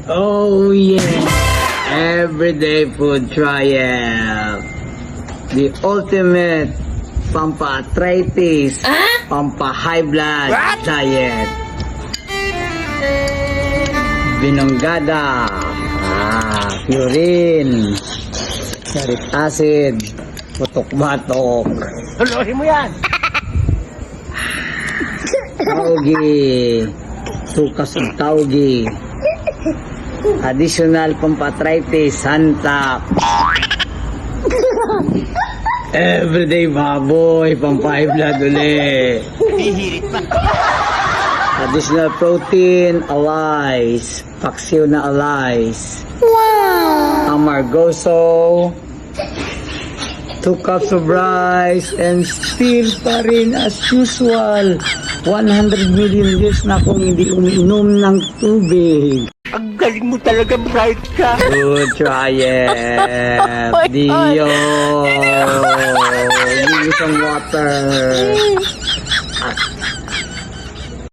Oh yeah! Everyday food trial. The ultimate pampa-arthritis, pampa-high blood diet. Binonggada, urine, uric acid, putok-batok. Tuloy mo yan! Taugi, tukas ng taugi. Additional pampa-arthritis, santap. Everyday baboy, pampa-high blood ulit. Hihirit pa. Additional protein, allies. Paksiw na allies. Wow! Amargoso. 2 cups of rice. And still pa rin as usual. 100 million years na akong hindi umiinom ng tubig. Ang galing mo talaga, bright ka. Good trial. Dio. Give me some water.